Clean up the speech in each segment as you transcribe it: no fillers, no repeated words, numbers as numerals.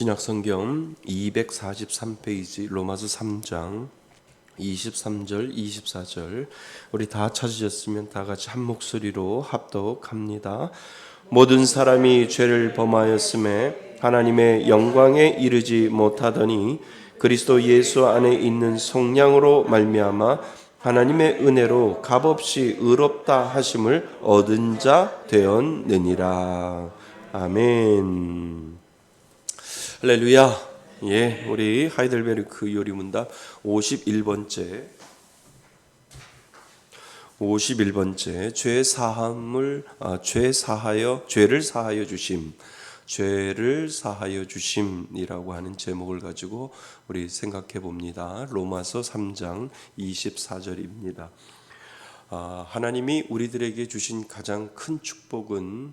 신약성경 243페이지 로마서 3장 23절 24절 우리 다 찾으셨으면 다 같이 한 목소리로 합독합니다. 모든 사람이 죄를 범하였음에 하나님의 영광에 이르지 못하더니 그리스도 예수 안에 있는 성령으로 말미암아 하나님의 은혜로 값없이 의롭다 하심을 얻은 자 되었느니라. 아멘. 할렐루야. 예, 우리 하이델베르크 요리문답 51번째 죄를 사하여 주심이라고 하는 제목을 가지고 우리 생각해 봅니다. 로마서 3장 24절입니다. 하나님이 우리들에게 주신 가장 큰 축복은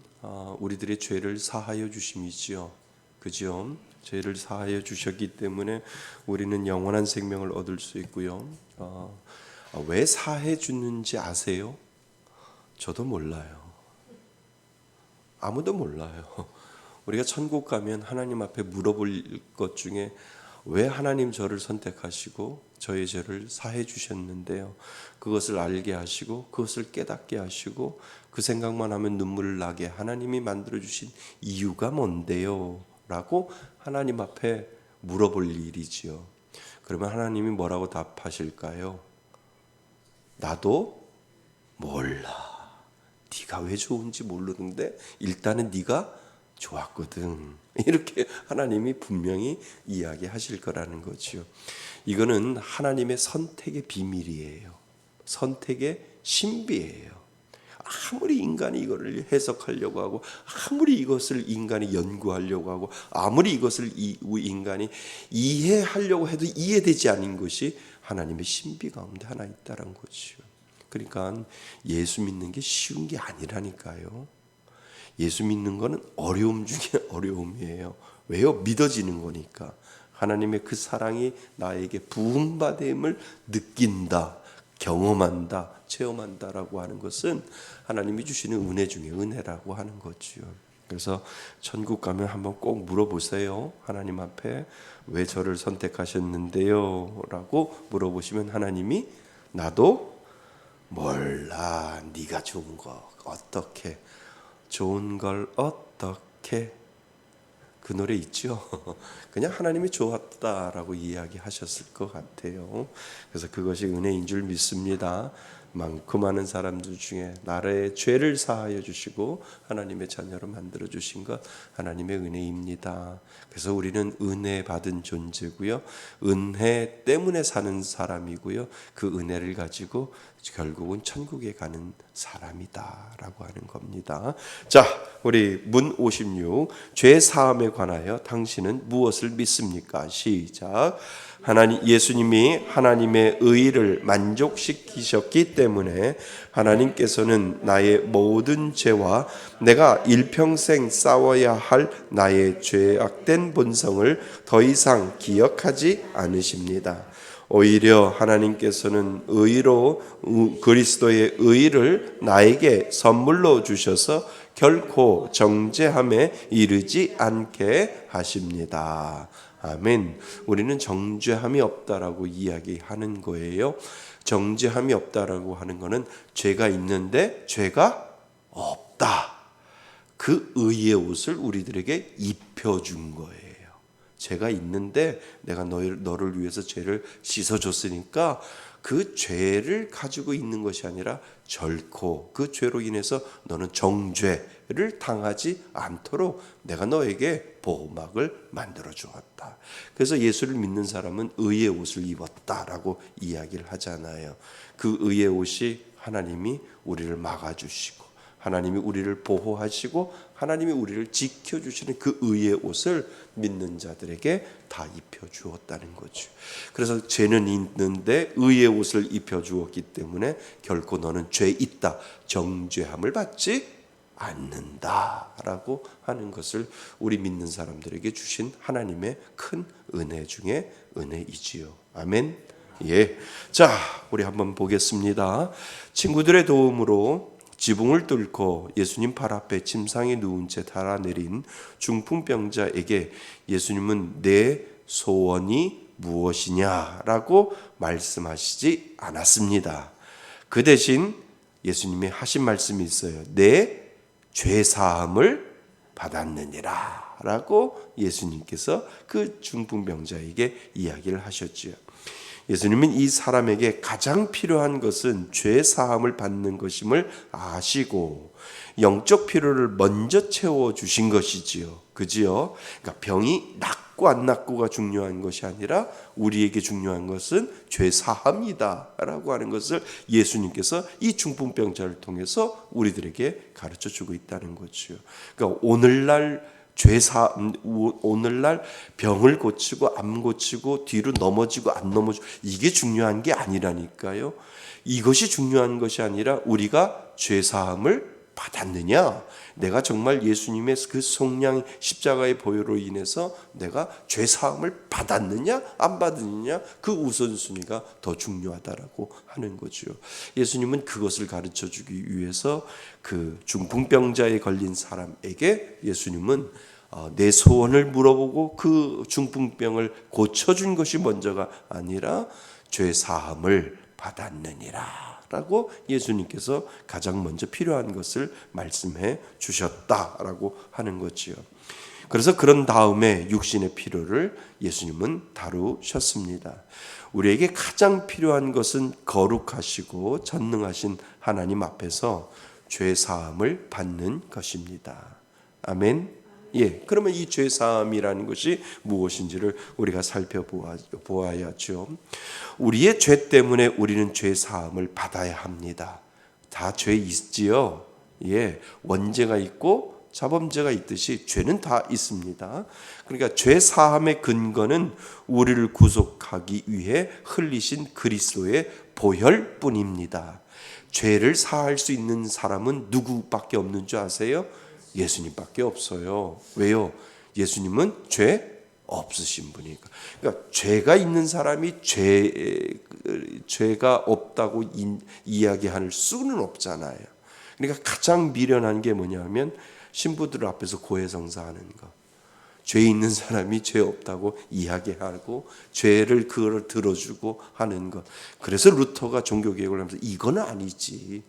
우리들의 죄를 사하여 주심이지요. 그죠? 죄를 사하여 주셨기 때문에 우리는 영원한 생명을 얻을 수 있고요. 왜 사해 주는지 아세요? 저도 몰라요. 아무도 몰라요. 우리가 천국 가면 하나님 앞에 물어볼 것 중에 왜 하나님 저를 선택하시고 저의 죄를 사해 주셨는데요. 그것을 알게 하시고 그것을 깨닫게 하시고 그 생각만 하면 눈물을 나게 하나님이 만들어 주신 이유가 뭔데요? 라고 하나님 앞에 물어볼 일이지요. 그러면 하나님이 뭐라고 답하실까요? 나도 몰라. 네가 왜 좋은지 모르는데 일단은 네가 좋았거든. 이렇게 하나님이 분명히 이야기하실 거라는 거죠. 이거는 하나님의 선택의 비밀이에요. 선택의 신비예요. 아무리 인간이 이거를 해석하려고 하고 아무리 이것을 인간이 연구하려고 하고 아무리 이것을 인간이 이해하려고 해도 이해되지 않은 것이 하나님의 신비 가운데 하나 있다는 거죠. 그러니까 예수 믿는 게 쉬운 게 아니라니까요. 예수 믿는 거는 어려움 중에 어려움이에요. 왜요? 믿어지는 거니까. 하나님의 그 사랑이 나에게 부음받음을 느낀다, 경험한다, 체험한다라고 하는 것은 하나님이 주시는 은혜 중에 은혜라고 하는 거죠. 그래서 천국 가면 한번 꼭 물어보세요. 하나님 앞에 왜 저를 선택하셨는데요? 라고 물어보시면 하나님이 나도 몰라. 네가 좋은 거 어떻게 좋은 걸 어떻게 그 노래 있죠. 그냥 하나님이 좋았다라고 이야기하셨을 것 같아요. 그래서 그것이 은혜인 줄 믿습니다. 많고 많은 사람들 중에 나라의 죄를 사하여 주시고 하나님의 자녀로 만들어 주신 것 하나님의 은혜입니다. 그래서 우리는 은혜 받은 존재고요. 은혜 때문에 사는 사람이고요. 그 은혜를 가지고 결국은 천국에 가는 사람이다라고 하는 겁니다. 자, 우리 문 56 죄 사함에 관하여 당신은 무엇을 믿습니까? 시작. 예수님이 하나님의 의를 만족시키셨기 때문에 하나님께서는 나의 모든 죄와 내가 일평생 싸워야 할 나의 죄악된 본성을 더 이상 기억하지 않으십니다. 오히려 하나님께서는 그리스도의 의를 나에게 선물로 주셔서 결코 정죄함에 이르지 않게 하십니다. 아멘. 우리는 정죄함이 없다라고 이야기하는 거예요. 정죄함이 없다라고 하는 것은 죄가 있는데 죄가 없다. 그 의의 옷을 우리들에게 입혀준 거예요. 죄가 있는데 내가 너를 위해서 죄를 씻어줬으니까 그 죄를 가지고 있는 것이 아니라 결코 그 죄로 인해서 너는 정죄를 당하지 않도록 내가 너에게 보호막을 만들어 주었다. 그래서 예수를 믿는 사람은 의의 옷을 입었다라고 이야기를 하잖아요. 그 의의 옷이 하나님이 우리를 막아주시고 하나님이 우리를 보호하시고 하나님이 우리를 지켜주시는 그 의의 옷을 믿는 자들에게 다 입혀주었다는 거죠. 그래서 죄는 있는데 의의 옷을 입혀주었기 때문에 결코 너는 죄 있다, 정죄함을 받지 않는다라고 하는 것을 우리 믿는 사람들에게 주신 하나님의 큰 은혜 중에 은혜이지요. 아멘. 예. 자, 우리 한번 보겠습니다. 친구들의 도움으로 지붕을 뚫고 예수님 발 앞에 침상에 누운 채 달아내린 중풍병자에게 예수님은 내 소원이 무엇이냐라고 말씀하시지 않았습니다. 그 대신 예수님이 하신 말씀이 있어요. 내 죄사함을 받았느니라 라고 예수님께서 그 중풍병자에게 이야기를 하셨지요. 예수님은 이 사람에게 가장 필요한 것은 죄사함을 받는 것임을 아시고 영적 필요를 먼저 채워주신 것이지요. 그지요? 그러니까 병이 낫고 안 낫고가 중요한 것이 아니라 우리에게 중요한 것은 죄사함이다 라고 하는 것을 예수님께서 이 중풍병자를 통해서 우리들에게 가르쳐주고 있다는 거죠. 그러니까 오늘날 병을 고치고 안 고치고 뒤로 넘어지고 안 넘어지고 이게 중요한 게 아니라니까요. 이것이 중요한 것이 아니라 우리가 죄사함을 받았느냐, 내가 정말 예수님의 그 속량 십자가의 보혈로 인해서 내가 죄사함을 받았느냐 안 받았느냐, 그 우선순위가 더 중요하다라고 하는 거죠. 예수님은 그것을 가르쳐주기 위해서 그 중풍병자에 걸린 사람에게 예수님은 내 소원을 물어보고 그 중풍병을 고쳐준 것이 먼저가 아니라 죄사함을 받았느니라 라고 예수님께서 가장 먼저 필요한 것을 말씀해 주셨다라고 하는 거지요. 그래서 그런 다음에 육신의 필요를 예수님은 다루셨습니다. 우리에게 가장 필요한 것은 거룩하시고 전능하신 하나님 앞에서 죄사함을 받는 것입니다. 아멘. 예, 그러면 이 죄사함이라는 것이 무엇인지를 우리가 살펴보아야죠. 우리의 죄 때문에 우리는 죄사함을 받아야 합니다. 다 죄 있지요. 예, 원죄가 있고 자범죄가 있듯이 죄는 다 있습니다. 그러니까 죄사함의 근거는 우리를 구속하기 위해 흘리신 그리스도의 보혈뿐입니다. 죄를 사할 수 있는 사람은 누구밖에 없는 줄 아세요? 예수님밖에 없어요. 왜요? 예수님은 죄 없으신 분이니까. 그러니까 죄가 있는 사람이 죄가 없다고 이야기할 수는 없잖아요. 그러니까 가장 미련한 게 뭐냐면 신부들 앞에서 고해성사하는 거. 죄 있는 사람이 죄 없다고 이야기하고 죄를 그걸 들어주고 하는 것. 그래서 루터가 종교개혁을 하면서 이거는 아니지.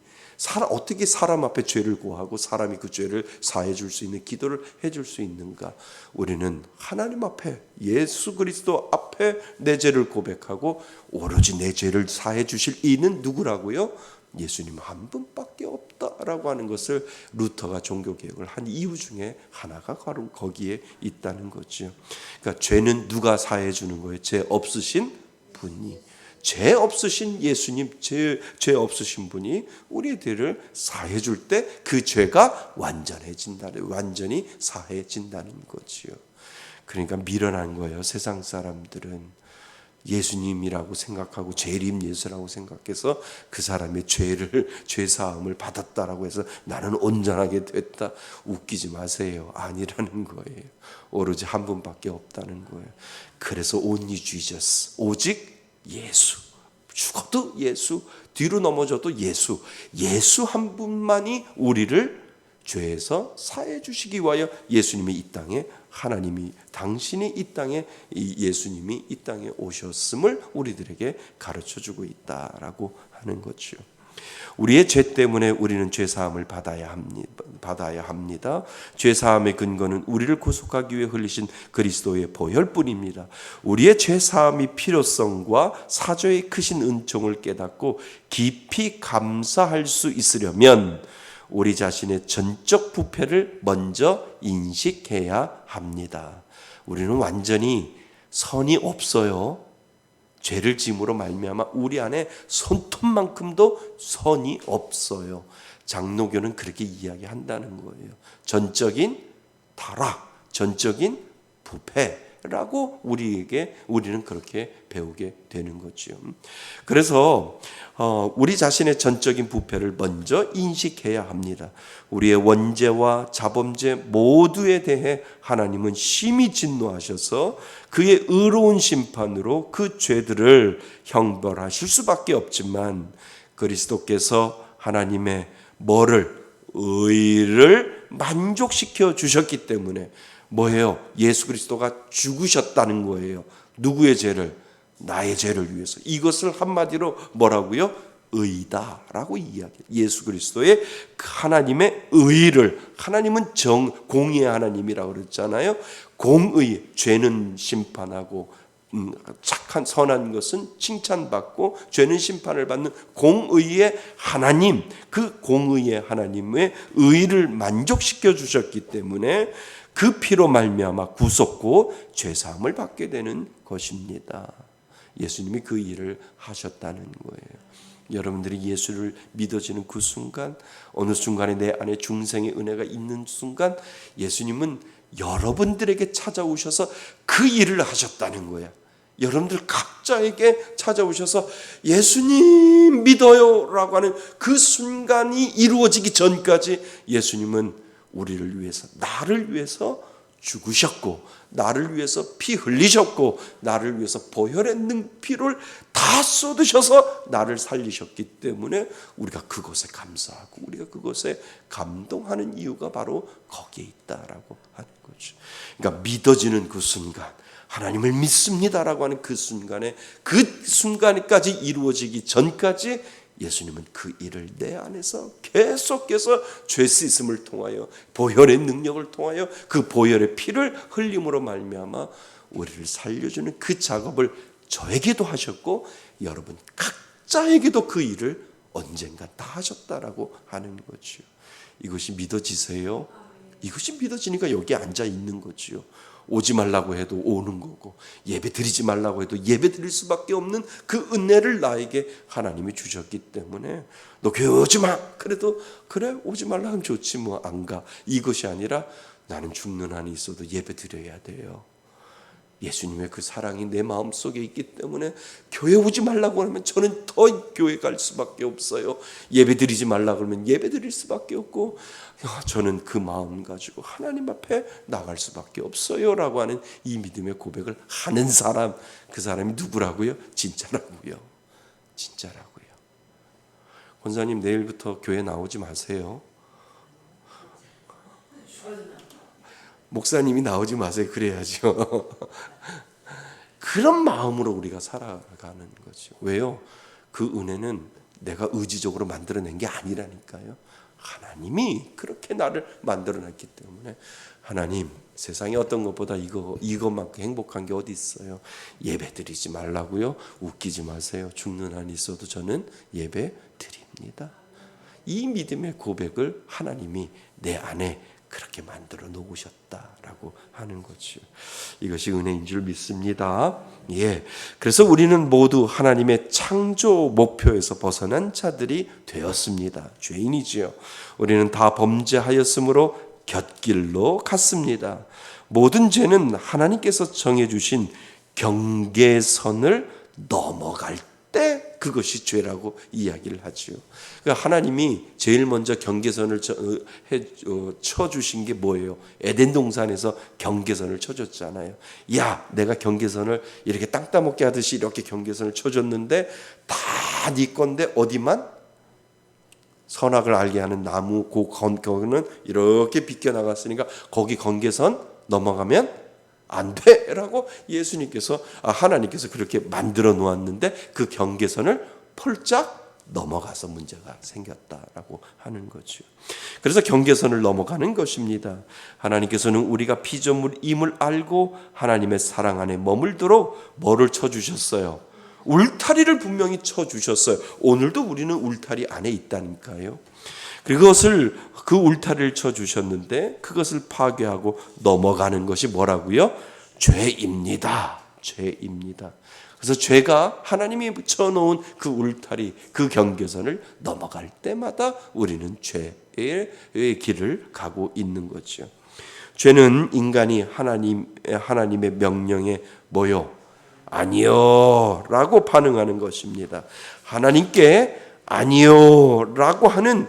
어떻게 사람 앞에 죄를 고하고 사람이 그 죄를 사해 줄 수 있는 기도를 해줄 수 있는가? 우리는 하나님 앞에, 예수 그리스도 앞에 내 죄를 고백하고 오로지 내 죄를 사해 주실 이는 누구라고요? 예수님 한 분밖에 없다라고 하는 것을 루터가 종교개혁을 한 이유 중에 하나가 바로 거기에 있다는 거죠. 그러니까 죄는 누가 사해 주는 거예요? 죄 없으신 분이. 죄 없으신 예수님, 죄 없으신 분이 우리의 죄를 사해 줄 때 그 죄가 완전히 사해진다는 거지요. 그러니까 미련한 거예요. 세상 사람들은 예수님이라고 생각하고 재림 예수라고 생각해서 그 사람의 죄 사함을 받았다라고 해서 나는 온전하게 됐다. 웃기지 마세요. 아니라는 거예요. 오로지 한 분밖에 없다는 거예요. 그래서 only Jesus, 오직 예수. 죽어도 예수, 뒤로 넘어져도 예수 한 분만이 우리를 죄에서 사해 주시기 위하여 예수님이 이 땅에, 하나님이, 당신이 이 땅에, 예수님이 이 땅에 오셨음을 우리들에게 가르쳐주고 있다라고 하는 거죠. 우리의 죄 때문에 우리는 죄사함을 받아야 합니다. 죄사함의 근거는 우리를 구속하기 위해 흘리신 그리스도의 보혈뿐입니다. 우리의 죄사함의 필요성과 사조의 크신 은총을 깨닫고 깊이 감사할 수 있으려면 우리 자신의 전적 부패를 먼저 인식해야 합니다. 우리는 완전히 선이 없어요. 죄를 지음으로 말미암아 우리 안에 손톱만큼도 선이 없어요. 장로교는 그렇게 이야기한다는 거예요. 전적인 타락, 전적인 부패라고 우리는 그렇게 배우게 되는 거죠. 그래서 우리 자신의 전적인 부패를 먼저 인식해야 합니다. 우리의 원죄와 자범죄 모두에 대해 하나님은 심히 진노하셔서 그의 의로운 심판으로 그 죄들을 형벌하실 수밖에 없지만 그리스도께서 하나님의 뭐를? 의를 만족시켜 주셨기 때문에 뭐예요? 예수 그리스도가 죽으셨다는 거예요. 누구의 죄를? 나의 죄를 위해서. 이것을 한마디로 뭐라고요? 의다라고 이야기해요. 예수 그리스도의 하나님의 의를, 하나님은 공의의 하나님이라고 그랬잖아요. 공의, 죄는 심판하고 착한 선한 것은 칭찬받고 죄는 심판을 받는 공의의 하나님, 그 공의의 하나님의 의를 만족시켜 주셨기 때문에 그 피로 말미암아 구속고 죄사함을 받게 되는 것입니다. 예수님이 그 일을 하셨다는 거예요. 여러분들이 예수를 믿어지는 그 순간, 어느 순간에 내 안에 중생의 은혜가 있는 순간 예수님은 여러분들에게 찾아오셔서 그 일을 하셨다는 거야. 여러분들 각자에게 찾아오셔서 예수님 믿어요 라고 하는 그 순간이 이루어지기 전까지 예수님은 우리를 위해서, 나를 위해서 죽으셨고, 나를 위해서 피 흘리셨고, 나를 위해서 보혈의 피를 다 쏟으셔서 나를 살리셨기 때문에 우리가 그것에 감사하고 우리가 그것에 감동하는 이유가 바로 거기에 있다라고 하는 거죠. 그러니까 믿어지는 그 순간, 하나님을 믿습니다라고 하는 그 순간에, 그 순간까지 이루어지기 전까지 예수님은 그 일을 내 안에서 계속해서 죄 씻음을 통하여, 보혈의 능력을 통하여, 그 보혈의 피를 흘림으로 말미암아 우리를 살려주는 그 작업을 저에게도 하셨고 여러분 각자에게도 그 일을 언젠가 다 하셨다라고 하는 거죠. 이것이 믿어지세요? 이것이 믿어지니까 여기 앉아 있는 거지요. 오지 말라고 해도 오는 거고, 예배 드리지 말라고 해도 예배 드릴 수밖에 없는 그 은혜를 나에게 하나님이 주셨기 때문에 너 교회 오지 마. 그래도 그래 오지 말라 하면 좋지 뭐 안 가. 이것이 아니라 나는 죽는 한이 있어도 예배 드려야 돼요. 예수님의 그 사랑이 내 마음속에 있기 때문에 교회 오지 말라고 하면 저는 더 교회 갈 수밖에 없어요. 예배 드리지 말라고 하면 예배 드릴 수밖에 없고 저는 그 마음 가지고 하나님 앞에 나갈 수밖에 없어요 라고 하는 이 믿음의 고백을 하는 사람, 그 사람이 누구라고요? 진짜라고요. 진짜라고요. 권사님 내일부터 교회 나오지 마세요. 목사님이 나오지 마세요. 그래야죠. 그런 마음으로 우리가 살아가는 거죠. 왜요? 그 은혜는 내가 의지적으로 만들어낸 게 아니라니까요. 하나님이 그렇게 나를 만들어놨기 때문에 하나님, 세상에 어떤 것보다 이것만큼 행복한 게 어디 있어요? 예배 드리지 말라고요? 웃기지 마세요. 죽는 한이 있어도 저는 예배 드립니다. 이 믿음의 고백을 하나님이 내 안에 그렇게 만들어 놓으셨다라고 하는 거죠. 이것이 은혜인 줄 믿습니다. 예. 그래서 우리는 모두 하나님의 창조 목표에서 벗어난 자들이 되었습니다. 죄인이지요. 우리는 다 범죄하였으므로 곁길로 갔습니다. 모든 죄는 하나님께서 정해주신 경계선을 넘어갈 때 그것이 죄라고 이야기를 하죠. 그러니까 하나님이 제일 먼저 경계선을 쳐주신 게 뭐예요? 에덴 동산에서 경계선을 쳐줬잖아요. 야, 내가 경계선을 이렇게 땅 따먹게 하듯이 이렇게 경계선을 쳐줬는데 다 네 건데 어디만? 선악을 알게 하는 나무 거기는 이렇게 비껴나갔으니까 거기 경계선 넘어가면 안 돼라고 예수님께서 하나님께서 그렇게 만들어 놓았는데 그 경계선을 폴짝 넘어가서 문제가 생겼다라고 하는 거죠. 그래서 경계선을 넘어가는 것입니다. 하나님께서는 우리가 피조물임을 알고 하나님의 사랑 안에 머물도록 뭐를 쳐주셨어요? 울타리를 분명히 쳐주셨어요. 오늘도 우리는 울타리 안에 있다니까요. 그것을 그 울타리를 쳐주셨는데 그것을 파괴하고 넘어가는 것이 뭐라고요? 죄입니다. 죄입니다. 그래서 죄가 하나님이 쳐놓은 그 울타리, 그 경계선을 넘어갈 때마다 우리는 죄의 길을 가고 있는 거죠. 죄는 인간이 하나님의 명령에 뭐요? 아니요 라고 반응하는 것입니다. 하나님께 아니요 라고 하는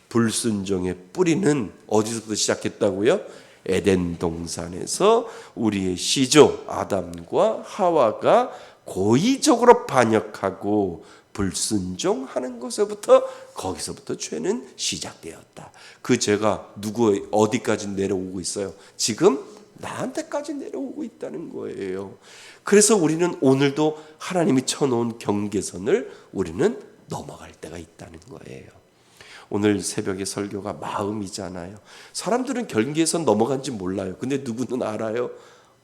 불순종의 뿌리는 어디서부터 시작했다고요? 에덴 동산에서 우리의 시조 아담과 하와가 고의적으로 반역하고 불순종하는 것에부터 거기서부터 죄는 시작되었다. 그 죄가 누구 어디까지 내려오고 있어요? 지금 나한테까지 내려오고 있다는 거예요. 그래서 우리는 오늘도 하나님이 쳐놓은 경계선을 우리는 넘어갈 때가 있다는 거예요. 오늘 새벽에 설교가 마음이잖아요. 사람들은 경계선 넘어간지 몰라요. 근데 누구는 알아요?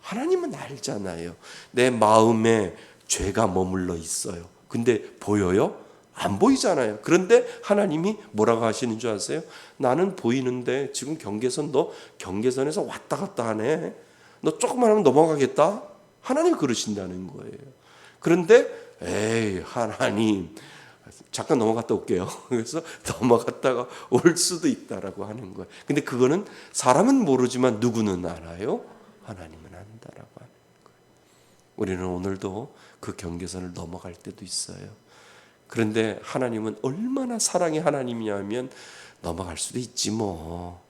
하나님은 알잖아요. 내 마음에 죄가 머물러 있어요. 근데 보여요? 안 보이잖아요. 그런데 하나님이 뭐라고 하시는 줄 아세요? 나는 보이는데 지금 너 경계선에서 왔다 갔다 하네. 너 조금만 하면 넘어가겠다? 하나님 그러신다는 거예요. 그런데 에이 하나님 잠깐 넘어갔다 올게요. 그래서 넘어갔다가 올 수도 있다라고 하는 거예요. 근데 그거는 사람은 모르지만 누구는 알아요? 하나님은 안다라고 하는 거예요. 우리는 오늘도 그 경계선을 넘어갈 때도 있어요. 그런데 하나님은 얼마나 사랑의 하나님이냐면 넘어갈 수도 있지 뭐.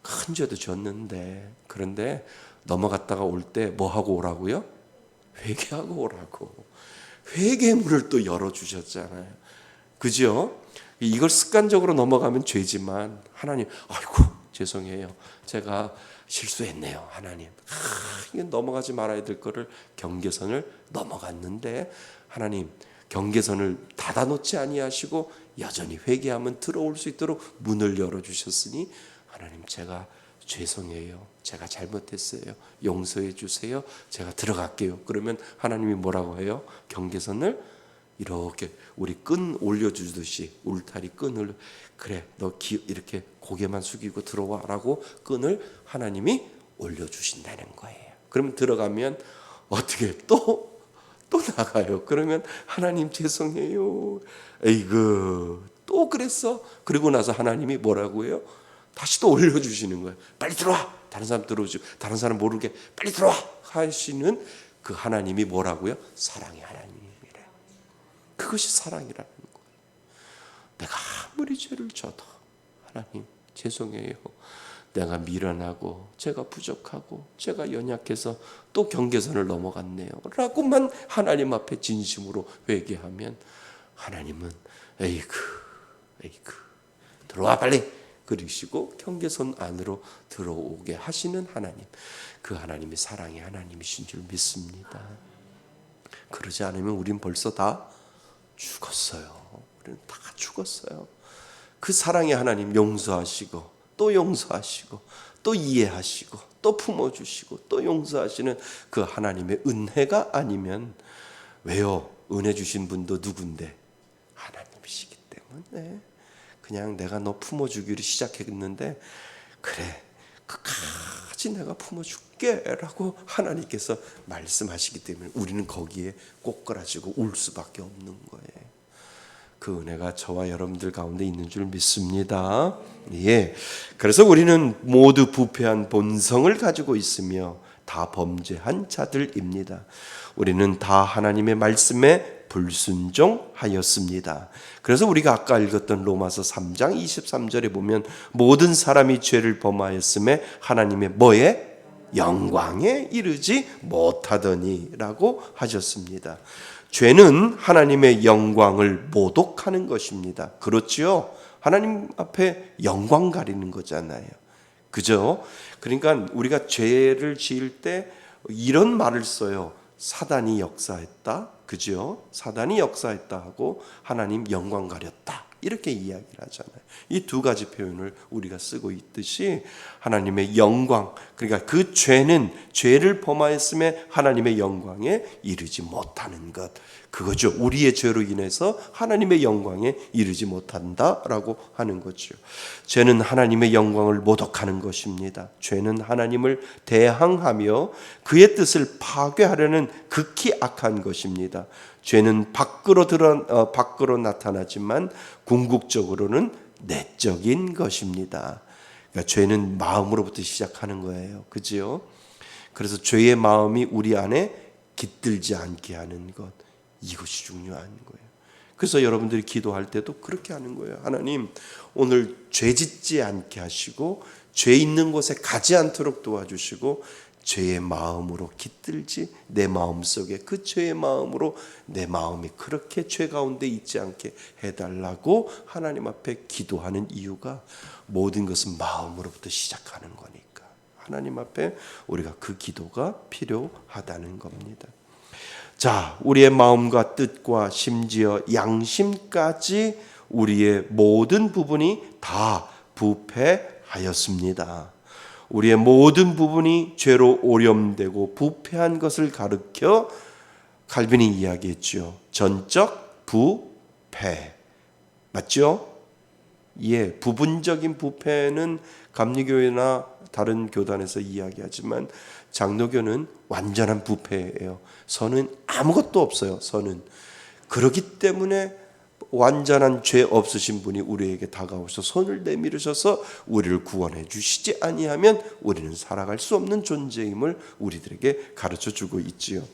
큰 죄도 졌는데. 그런데 넘어갔다가 올 때 뭐 하고 오라고요? 회개하고 오라고. 회개의 문을 또 열어주셨잖아요. 그죠? 이걸 습관적으로 넘어가면 죄지만 하나님 아이고 죄송해요. 제가 실수했네요. 하나님. 이건 넘어가지 말아야 될 거를 경계선을 넘어갔는데 하나님 경계선을 닫아놓지 아니하시고 여전히 회개하면 들어올 수 있도록 문을 열어주셨으니 하나님 제가 죄송해요. 제가 잘못했어요. 용서해 주세요. 제가 들어갈게요. 그러면 하나님이 뭐라고 해요? 경계선을 이렇게 우리 끈 올려주듯이 울타리 끈을 그래 너 이렇게 고개만 숙이고 들어와라고 끈을 하나님이 올려주신다는 거예요. 그러면 들어가면 어떻게 또 나가요. 그러면 하나님 죄송해요. 에이그 또 그랬어. 그리고 나서 하나님이 뭐라고 해요? 다시 또 올려주시는 거예요. 빨리 들어와. 다른 사람 들어오시고 다른 사람 모르게 빨리 들어와 하시는 그 하나님이 뭐라고요? 사랑의 하나님이래. 그것이 사랑이라는 거예요. 내가 아무리 죄를 져도 하나님 죄송해요. 내가 미련하고 제가 부족하고 제가 연약해서 또 경계선을 넘어갔네요 라고만 하나님 앞에 진심으로 회개하면 하나님은 에이그 들어와 빨리 그러시고 경계선 안으로 들어오게 하시는 하나님, 그 하나님이 사랑의 하나님이신 줄 믿습니다. 그러지 않으면 우린 벌써 다 죽었어요. 우리는 다 죽었어요. 그 사랑의 하나님 용서하시고 또 용서하시고 또 이해하시고 또 품어주시고 또 용서하시는 그 하나님의 은혜가 아니면 왜요? 은혜 주신 분도 누군데? 하나님이시기 때문에 그냥 내가 너 품어주기로 시작했는데 그래 끝까지 내가 품어줄게 라고 하나님께서 말씀하시기 때문에 우리는 거기에 꼬꾸라지고 울 수밖에 없는 거예요. 그 은혜가 저와 여러분들 가운데 있는 줄 믿습니다. 예. 그래서 우리는 모두 부패한 본성을 가지고 있으며 다 범죄한 자들입니다. 우리는 다 하나님의 말씀에 불순종하였습니다. 그래서 우리가 아까 읽었던 로마서 3장 23절에 보면 모든 사람이 죄를 범하였음에 하나님의 뭐에? 영광에 이르지 못하더니라고 하셨습니다. 죄는 하나님의 영광을 모독하는 것입니다. 그렇지요? 하나님 앞에 영광 가리는 거잖아요. 그죠? 그러니까 우리가 죄를 지을 때 이런 말을 써요. 사단이 역사했다. 그죠? 사단이 역사했다 하고 하나님 영광 가렸다. 이렇게 이야기를 하잖아요. 이 두 가지 표현을 우리가 쓰고 있듯이 하나님의 영광, 그러니까 그 죄는 죄를 범하였음에 하나님의 영광에 이르지 못하는 것, 그거죠. 우리의 죄로 인해서 하나님의 영광에 이르지 못한다라고 하는 거죠. 죄는 하나님의 영광을 모독하는 것입니다. 죄는 하나님을 대항하며 그의 뜻을 파괴하려는 극히 악한 것입니다. 죄는 밖으로 나타나지만 궁극적으로는 내적인 것입니다. 그러니까 죄는 마음으로부터 시작하는 거예요. 그죠? 그래서 죄의 마음이 우리 안에 깃들지 않게 하는 것, 이것이 중요한 거예요. 그래서 여러분들이 기도할 때도 그렇게 하는 거예요. 하나님, 오늘 죄 짓지 않게 하시고 죄 있는 곳에 가지 않도록 도와주시고 죄의 마음으로 깃들지 내 마음속에 그 죄의 마음으로 내 마음이 그렇게 죄 가운데 있지 않게 해달라고 하나님 앞에 기도하는 이유가 모든 것은 마음으로부터 시작하는 거니까 하나님 앞에 우리가 그 기도가 필요하다는 겁니다. 자, 우리의 마음과 뜻과 심지어 양심까지 우리의 모든 부분이 다 부패하였습니다. 우리의 모든 부분이 죄로 오염되고 부패한 것을 가르쳐 칼빈이 이야기했죠. 전적 부패. 맞죠? 예, 부분적인 부패는 감리교회나 다른 교단에서 이야기하지만 장로교는 완전한 부패예요. 선은 아무것도 없어요. 선은. 그렇기 때문에 완전한 죄 없으신 분이 우리에게 다가오셔서 손을 내밀으셔서 우리를 구원해 주시지 아니하면 우리는 살아갈 수 없는 존재임을 우리들에게 가르쳐 주고 있지요.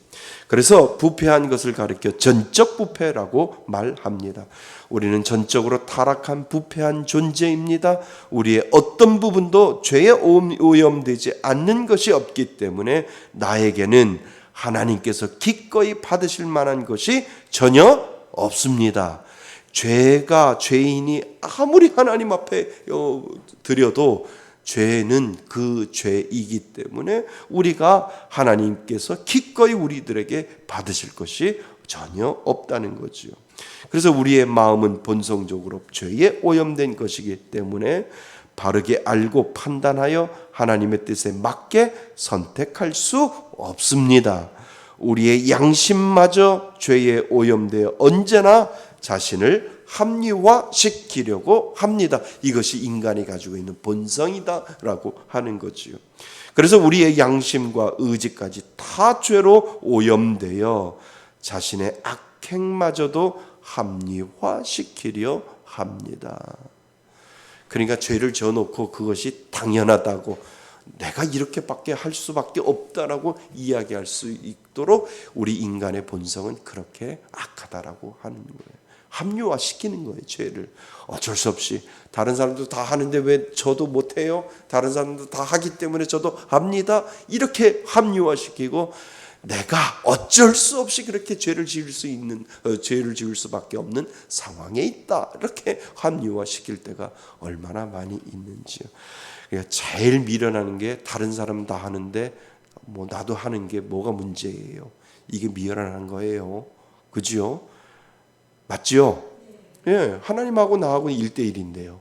그래서 부패한 것을 가리켜 전적 부패라고 말합니다. 우리는 전적으로 타락한 부패한 존재입니다. 우리의 어떤 부분도 죄에 오염되지 않는 것이 없기 때문에 나에게는 하나님께서 기꺼이 받으실 만한 것이 전혀 없습니다. 죄인이 아무리 하나님 앞에 드려도 죄는 그 죄이기 때문에 우리가 하나님께서 기꺼이 우리들에게 받으실 것이 전혀 없다는 거지요. 그래서 우리의 마음은 본성적으로 죄에 오염된 것이기 때문에 바르게 알고 판단하여 하나님의 뜻에 맞게 선택할 수 없습니다. 우리의 양심마저 죄에 오염되어 언제나 자신을 합리화시키려고 합니다. 이것이 인간이 가지고 있는 본성이다라고 하는 거지요. 그래서 우리의 양심과 의지까지 다 죄로 오염되어 자신의 악행마저도 합리화시키려 합니다. 그러니까 죄를 져놓고 그것이 당연하다고 내가 이렇게밖에 할 수밖에 없다라고 이야기할 수 있도록 우리 인간의 본성은 그렇게 악하다라고 하는 거예요. 합리화시키는 거예요. 죄를 어쩔 수 없이 다른 사람도 다 하는데 왜 저도 못해요? 다른 사람도 다 하기 때문에 저도 합니다. 이렇게 합리화시키고 내가 어쩔 수 없이 그렇게 죄를 지을 수밖에 없는 상황에 있다. 이렇게 합리화시킬 때가 얼마나 많이 있는지요. 그러니까 제일 미련하는 게 다른 사람 다 하는데 뭐 나도 하는 게 뭐가 문제예요. 이게 미련한 거예요. 그죠? 맞죠? 예, 하나님하고 나하고 1대1인데요.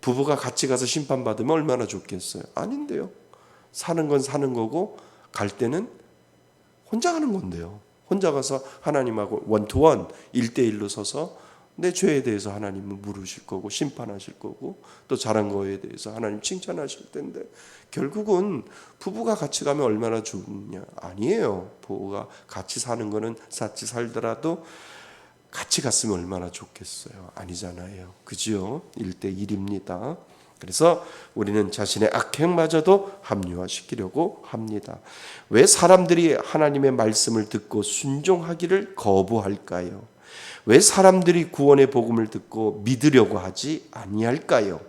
부부가 같이 가서 심판받으면 얼마나 좋겠어요. 아닌데요. 사는 건 사는 거고 갈 때는 혼자 가는 건데요. 혼자 가서 하나님하고 원투원 1대1로 서서 내 죄에 대해서 하나님은 물으실 거고 심판하실 거고 또 잘한 거에 대해서 하나님 칭찬하실 텐데 결국은 부부가 같이 가면 얼마나 좋냐. 아니에요. 부부가 같이 사는 거는 같이 살더라도 같이 갔으면 얼마나 좋겠어요. 아니잖아요. 그죠? 1대1입니다. 그래서 우리는 자신의 악행마저도 합리화시키려고 합니다. 왜 사람들이 하나님의 말씀을 듣고 순종하기를 거부할까요? 왜 사람들이 구원의 복음을 듣고 믿으려고 하지 아니할까요?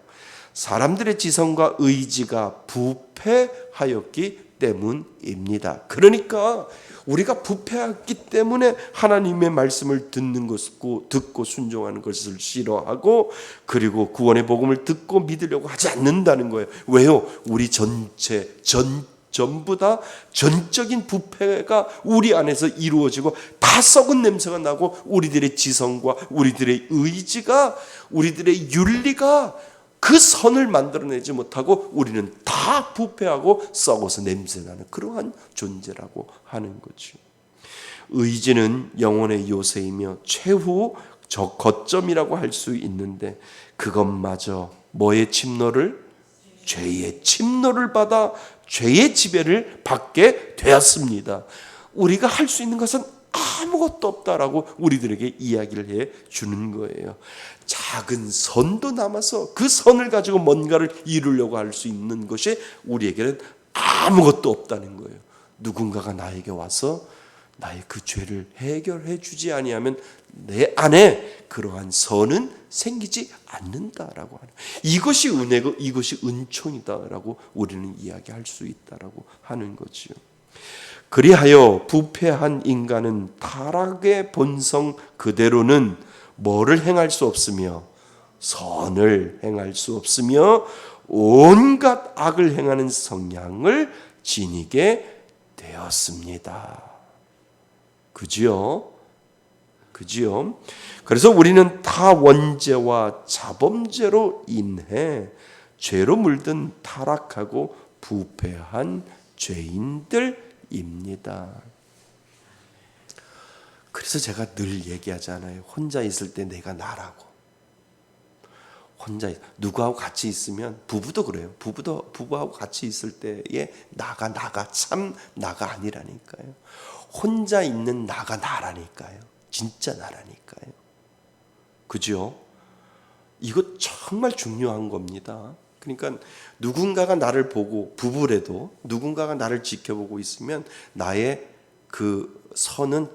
사람들의 지성과 의지가 부패하였기 때문입니다. 그러니까 우리가 부패했기 때문에 하나님의 말씀을 듣고 순종하는 것을 싫어하고 그리고 구원의 복음을 듣고 믿으려고 하지 않는다는 거예요. 왜요? 우리 전부 다 전적인 부패가 우리 안에서 이루어지고 다 썩은 냄새가 나고 우리들의 지성과 우리들의 의지가 우리들의 윤리가 그 선을 만들어내지 못하고 우리는 다 부패하고 썩어서 냄새나는 그러한 존재라고 하는 거죠. 의지는 영혼의 요새이며 최후 거점이라고 할 수 있는데 그것마저 뭐의 침노를? 죄의 침노를 받아 죄의 지배를 받게 되었습니다. 우리가 할 수 있는 것은 아무것도 없다라고 우리들에게 이야기를 해 주는 거예요. 작은 선도 남아서 그 선을 가지고 뭔가를 이루려고 할 수 있는 것이 우리에게는 아무것도 없다는 거예요. 누군가가 나에게 와서 나의 그 죄를 해결해 주지 아니하면 내 안에 그러한 선은 생기지 않는다라고 하는, 이것이 은혜고 이것이 은총이다라고 우리는 이야기할 수 있다라고 하는 거지요. 그리하여 부패한 인간은 타락의 본성 그대로는 뭐를 행할 수 없으며 선을 행할 수 없으며 온갖 악을 행하는 성향을 지니게 되었습니다. 그지요? 그래서 우리는 다 원죄와 자범죄로 인해 죄로 물든 타락하고 부패한 죄인들입니다. 그래서 제가 늘 얘기하잖아요. 혼자 있을 때 내가 나라고. 혼자 누구하고 같이 있으면, 부부도 그래요. 부부하고 같이 있을 때에 나가 참 나가 아니라니까요. 혼자 있는 나가 나라니까요. 진짜 나라니까요. 그죠? 이거 정말 중요한 겁니다. 그러니까 누군가가 나를 보고, 부부래도 누군가가 나를 지켜보고 있으면 나의 그 선은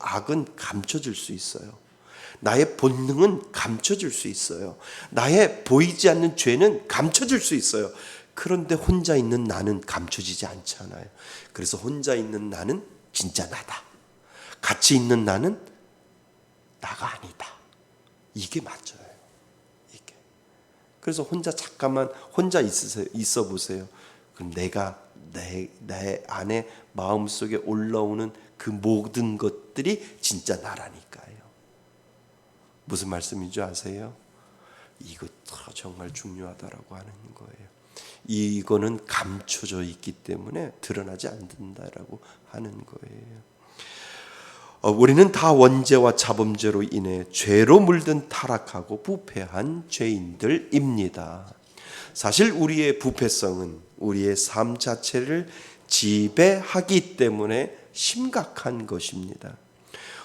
악은 감춰질 수 있어요. 나의 본능은 감춰질 수 있어요. 나의 보이지 않는 죄는 감춰질 수 있어요. 그런데 혼자 있는 나는 감춰지지 않잖아요. 그래서 혼자 있는 나는 진짜 나다. 같이 있는 나는 나가 아니다. 이게 맞아요. 이게. 그래서 잠깐만 혼자 있어 보세요. 그럼 내가 내 안에 마음속에 올라오는 그 모든 것들이 진짜 나라니까요. 무슨 말씀인지 아세요? 이거 정말 중요하다라고 하는 거예요. 이거는 감춰져 있기 때문에 드러나지 않는다라고 하는 거예요. 우리는 다 원죄와 자범죄로 인해 죄로 물든 타락하고 부패한 죄인들입니다. 사실 우리의 부패성은 우리의 삶 자체를 지배하기 때문에 심각한 것입니다.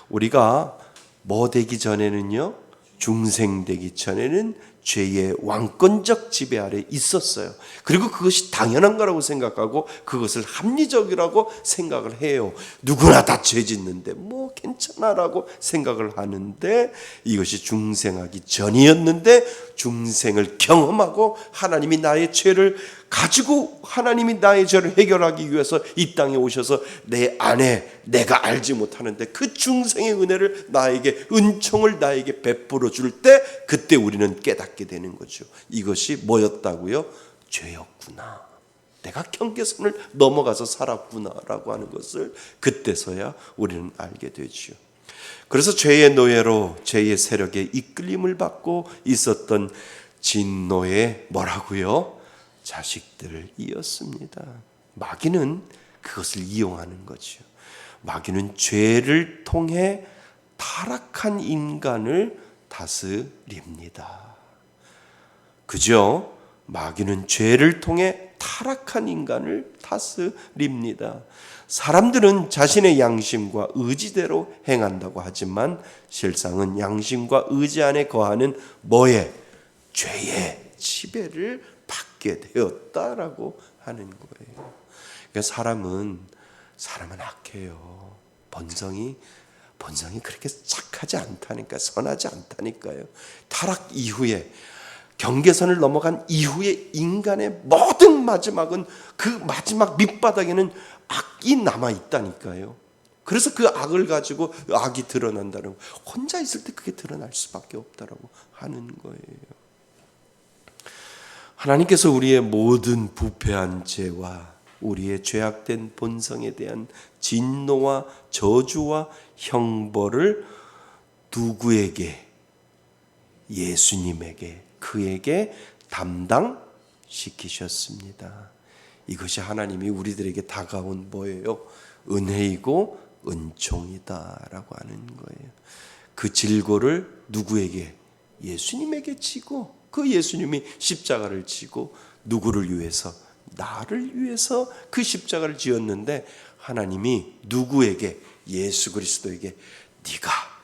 우리가 뭐 되기 전에는요, 중생 되기 전에는 죄의 왕권적 지배 아래 있었어요. 그리고 그것이 당연한 거라고 생각하고 그것을 합리적이라고 생각을 해요. 누구나 다 죄 짓는데 뭐 괜찮아라고 생각을 하는데, 이것이 중생하기 전이었는데 중생을 경험하고 하나님이 나의 죄를 가지고 하나님이 나의 죄를 해결하기 위해서 이 땅에 오셔서 내 안에 내가 알지 못하는데 그 중생의 은혜를 나에게, 은총을 나에게 베풀어 줄 때, 그때 우리는 깨닫게 되는 거죠. 이것이 뭐였다고요? 죄였구나. 내가 경계선을 넘어가서 살았구나라고 하는 것을 그때서야 우리는 알게 되죠. 그래서 죄의 노예로 죄의 세력에 이끌림을 받고 있었던 진노의 뭐라고요? 자식들이었습니다. 마귀는 그것을 이용하는 거죠. 마귀는 죄를 통해 타락한 인간을 다스립니다. 그죠? 마귀는 죄를 통해 타락한 인간을 다스립니다. 사람들은 자신의 양심과 의지대로 행한다고 하지만 실상은 양심과 의지 안에 거하는 뭐에? 죄의 지배를 받게 되었다라고 하는 거예요. 그러니까 사람은 악해요. 본성이 그렇게 착하지 않다니까, 선하지 않다니까요. 타락 이후에, 경계선을 넘어간 이후에 인간의 모든 마지막은, 그 마지막 밑바닥에는 악이 남아 있다니까요. 그래서 그 악을 가지고 악이 드러난다는, 혼자 있을 때 그게 드러날 수밖에 없다라고 하는 거예요. 하나님께서 우리의 모든 부패한 죄와 우리의 죄악된 본성에 대한 진노와 저주와 형벌을 누구에게? 예수님에게, 그에게 담당시키셨습니다. 이것이 하나님이 우리들에게 다가온 뭐예요? 은혜이고 은총이다라고 하는 거예요. 그 질고를 누구에게? 예수님에게 지고, 그 예수님이 십자가를 지고 누구를 위해서? 나를 위해서 그 십자가를 지었는데, 하나님이 누구에게? 예수 그리스도에게,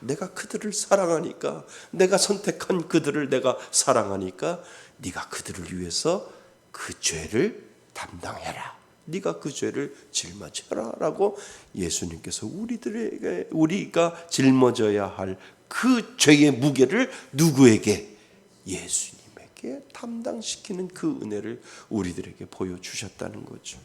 내가 그들을 사랑하니까, 내가 선택한 그들을 내가 사랑하니까 네가 그들을 위해서 그 죄를 담당해라. 네가 그 죄를 짊어져라 라고 예수님께서 우리가 짊어져야 할 그 죄의 무게를 누구에게? 예수님에게 담당시키는 그 은혜를 우리들에게 보여주셨다는 거죠.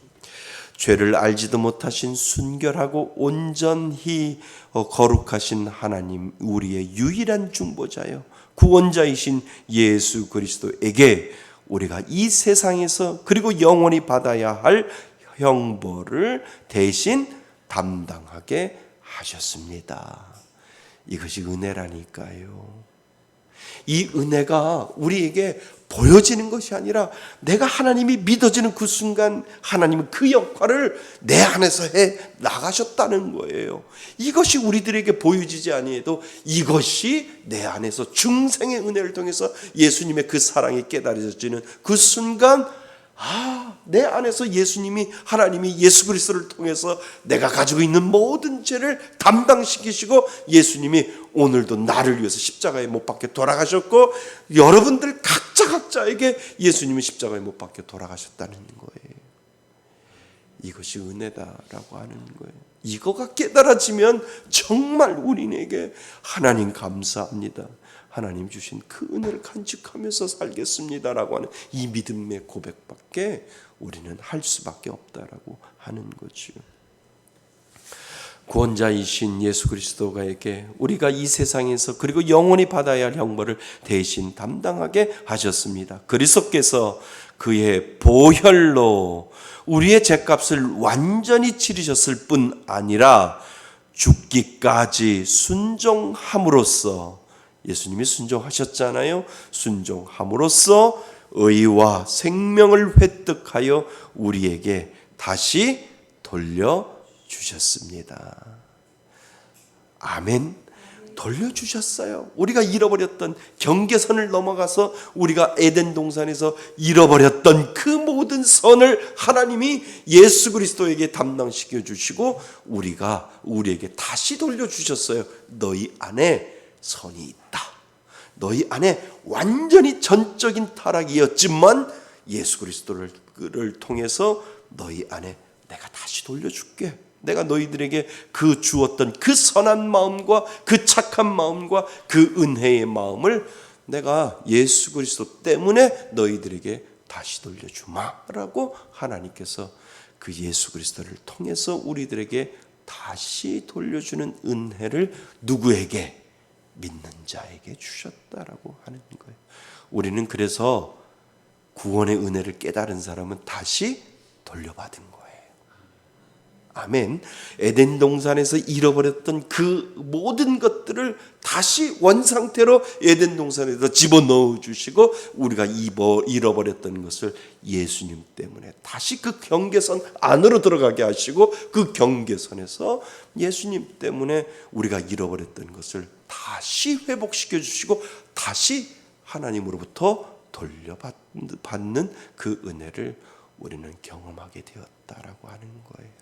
죄를 알지도 못하신 순결하고 온전히 거룩하신 하나님, 우리의 유일한 중보자요 구원자이신 예수 그리스도에게 우리가 이 세상에서 그리고 영원히 받아야 할 형벌을 대신 담당하게 하셨습니다. 이것이 은혜라니까요. 이 은혜가 우리에게 보여지는 것이 아니라 내가 하나님이 믿어지는 그 순간 하나님은 그 역할을 내 안에서 해 나가셨다는 거예요. 이것이 우리들에게 보여지지 아니해도 이것이 내 안에서 중생의 은혜를 통해서 예수님의 그 사랑이 깨달아지는 그 순간, 내 안에서 하나님이 예수 그리스도를 통해서 내가 가지고 있는 모든 죄를 담당시키시고 예수님이 오늘도 나를 위해서 십자가에 못 박혀 돌아가셨고 여러분들 각자에게 예수님이 십자가에 못 박혀 돌아가셨다는 거예요. 이것이 은혜다라고 하는 거예요. 이거가 깨달아지면 정말 우리에게 하나님 감사합니다, 하나님 주신 그 은혜를 간직하면서 살겠습니다라고 하는 이 믿음의 고백밖에 우리는 할 수밖에 없다라고 하는 거죠. 구원자이신 예수 그리스도에게 우리가 이 세상에서 그리고 영원히 받아야 할 형벌을 대신 담당하게 하셨습니다. 그리스도께서 그의 보혈로 우리의 죄값을 완전히 치르셨을 뿐 아니라 죽기까지 순종함으로써, 예수님이 순종하셨잖아요. 순종함으로써 의와 생명을 획득하여 우리에게 다시 돌려주셨습니다. 아멘. 돌려주셨어요. 우리가 잃어버렸던 경계선을 넘어가서 우리가 에덴 동산에서 잃어버렸던 그 모든 선을 하나님이 예수 그리스도에게 담당시켜 주시고 우리에게 다시 돌려주셨어요. 너희 안에 선이 있다. 너희 안에 완전히 전적인 타락이었지만 예수 그리스도를 통해서 너희 안에 내가 다시 돌려줄게. 내가 너희들에게 그 주었던 그 선한 마음과 그 착한 마음과 그 은혜의 마음을 내가 예수 그리스도 때문에 너희들에게 다시 돌려주마라고 하나님께서 그 예수 그리스도를 통해서 우리들에게 다시 돌려주는 은혜를 누구에게? 믿는 자에게 주셨다라고 하는 거예요. 우리는 그래서 구원의 은혜를 깨달은 사람은 다시 돌려받은 거예요. 아멘. 에덴 동산에서 잃어버렸던 그 모든 것들을 다시 원상태로 에덴 동산에서 집어넣어 주시고 우리가 잃어버렸던 것을 예수님 때문에 다시 그 경계선 안으로 들어가게 하시고 그 경계선에서 예수님 때문에 우리가 잃어버렸던 것을 다시 회복시켜 주시고 다시 하나님으로부터 돌려받는 그 은혜를 우리는 경험하게 되었다라고 하는 거예요.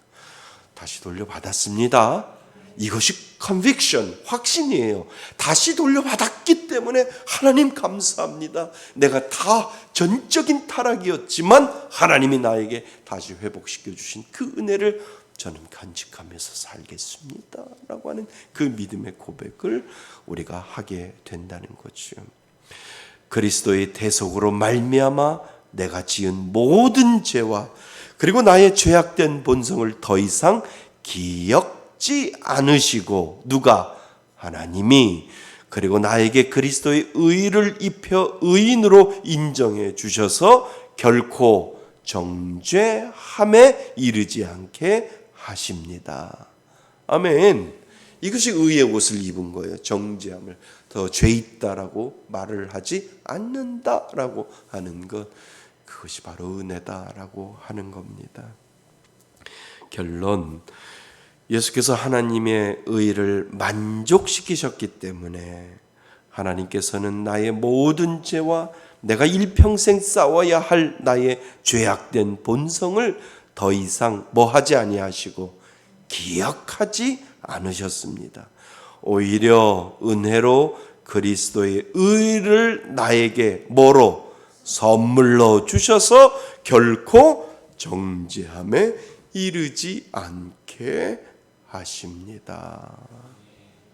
다시 돌려받았습니다. 이것이 컨빅션, 확신이에요. 다시 돌려받았기 때문에 하나님 감사합니다. 내가 다 전적인 타락이었지만 하나님이 나에게 다시 회복시켜 주신 그 은혜를 저는 간직하면서 살겠습니다 라고 하는 그 믿음의 고백을 우리가 하게 된다는 거죠. 그리스도의 대속으로 말미암아 내가 지은 모든 죄와 그리고 나의 죄악된 본성을 더 이상 기억지 않으시고, 누가? 하나님이. 그리고 나에게 그리스도의 의를 입혀 의인으로 인정해 주셔서 결코 정죄함에 이르지 않게 하십니다. 아멘. 이것이 의의 옷을 입은 거예요. 정죄함을, 더 죄 있다라고 말을 하지 않는다라고 하는 것, 그것이 바로 은혜다라고 하는 겁니다. 결론, 예수께서 하나님의 의를 만족시키셨기 때문에 하나님께서는 나의 모든 죄와 내가 일평생 싸워야 할 나의 죄악된 본성을 더 이상 뭐하지 아니하시고 기억하지 않으셨습니다. 오히려 은혜로 그리스도의 의를 나에게 뭐로? 선물로 주셔서 결코 정죄함에 이르지 않게 하십니다.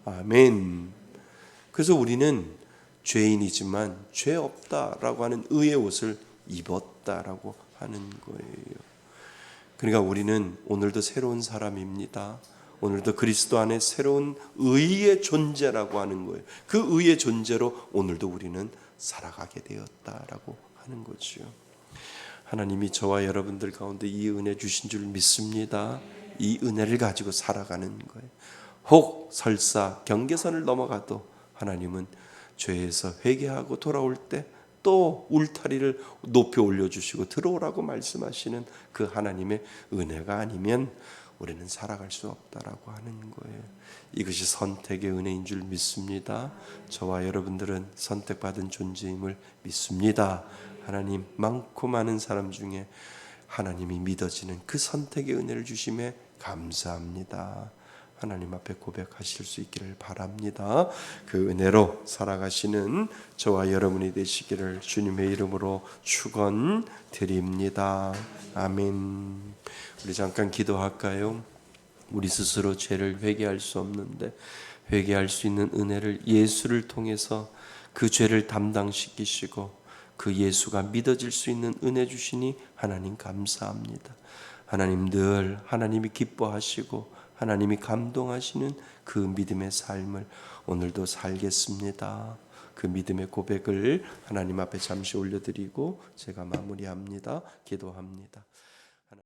아멘. 그래서 우리는 죄인이지만 죄 없다라고 하는 의의 옷을 입었다라고 하는 거예요. 그러니까 우리는 오늘도 새로운 사람입니다. 오늘도 그리스도 안에 새로운 의의 존재라고 하는 거예요. 그 의의 존재로 오늘도 우리는 살아가게 되었다라고 하는 거죠. 하나님이 저와 여러분들 가운데 이 은혜 주신 줄 믿습니다. 이 은혜를 가지고 살아가는 거예요. 혹 설사 경계선을 넘어가도 하나님은 죄에서 회개하고 돌아올 때 또 울타리를 높여 올려주시고 들어오라고 말씀하시는 그 하나님의 은혜가 아니면 우리는 살아갈 수 없다라고 하는 거예요. 이것이 선택의 은혜인 줄 믿습니다. 저와 여러분들은 선택받은 존재임을 믿습니다. 하나님, 많고 많은 사람 중에 하나님이 믿어지는 그 선택의 은혜를 주심에 감사합니다. 하나님 앞에 고백하실 수 있기를 바랍니다. 그 은혜로 살아가시는 저와 여러분이 되시기를 주님의 이름으로 축원드립니다. 아멘. 우리 잠깐 기도할까요? 우리 스스로 죄를 회개할 수 없는데 회개할 수 있는 은혜를 예수를 통해서 그 죄를 담당시키시고 그 예수가 믿어질 수 있는 은혜 주시니 하나님 감사합니다. 하나님 늘 하나님이 기뻐하시고 하나님이 감동하시는 그 믿음의 삶을 오늘도 살겠습니다. 그 믿음의 고백을 하나님 앞에 잠시 올려드리고 제가 마무리합니다. 기도합니다.